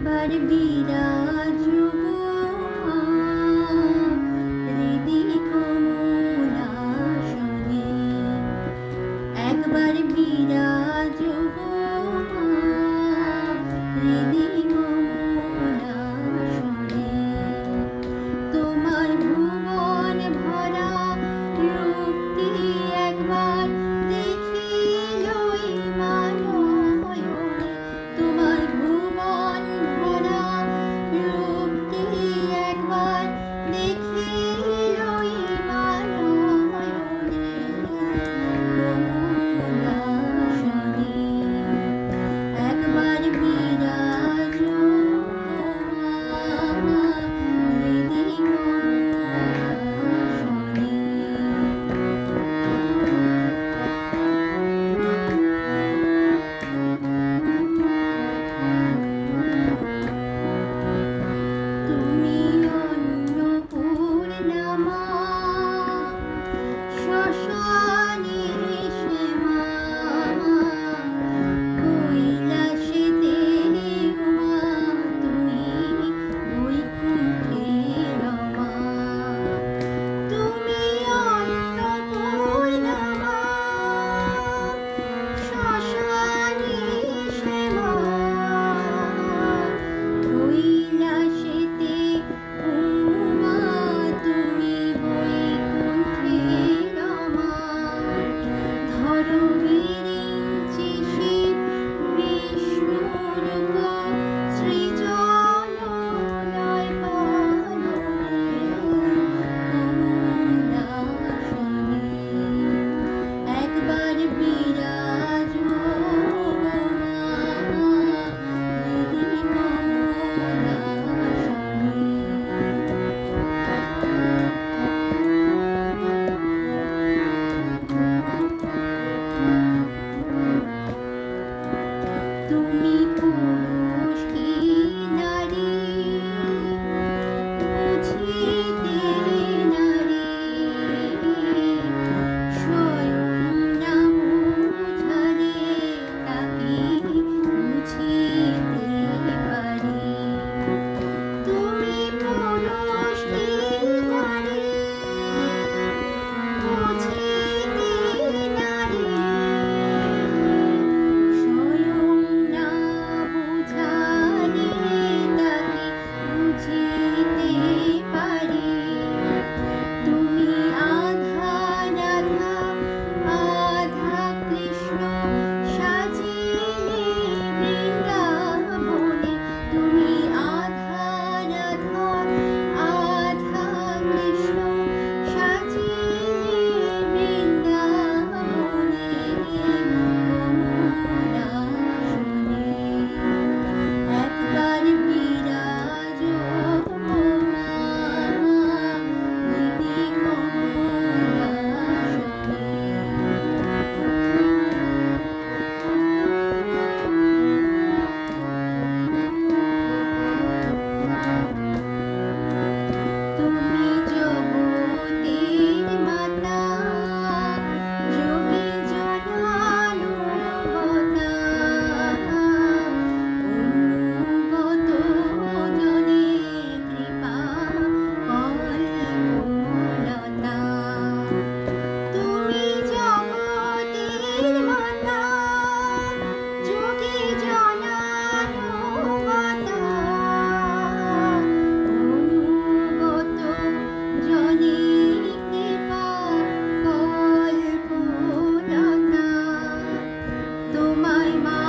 একবার বিরাজ গো হৃদি কমলাসনে, একবার বিরাজ গো হৃদি কমলাসনে। তোমার ভুবন ভরা রূপটি একবার দেখিলই মানয়নে, তোমার ভুবন ভরা রূপটি একবার দেখিলই মানয়নে। কমলাসনে একবার বিরাজ হৃদি কমলাসনে। তুমি অন্নপূর্ণা মা, শ্মশানে শ্যামা, কৈলাসেতে উমা, তুমি বৈকুণ্ঠে রমা। তুমি অন্নপূর্ণা মা, শ্মশানে শ্যামা, কৈলাসেতে উমা, তুমি বৈকুণ্ঠে রমা। ধরণীরিঞ্চি শিব বিষ্ণুরূপ সৃজন লয় পালনে। কমলাসনে একবার বিরাজ হৃদি কমলাসনে। তুমি পুরুষ কি নারী বুঝিতে নারী, স্বয়ং না বুঝালে তাকে বুঝিতে পারি। তুমি পুরুষ কি নারী বুঝিতে নারী, স্বয়ং না বুঝালে তাকে বুঝিতে পারি। তুমি আধা রাধা আধা কৃষ্ণ সাজিলে বৃন্দাবনে। তুমি আধা রাধা আধা কৃষ্ণ সাজিলে বৃন্দাবনে। কমলাসনে একবার বিরাজ হৃদি কমলাসনে। তুমি জগতের মাতা, যোগী জনানুগতা, অনুগত জনে কৃপা কল্পলতা। তুমি জগতের মাতা, যোগী জনানুগতা, অনুগত জনে কৃপা কল্পলতা। তোমায় মা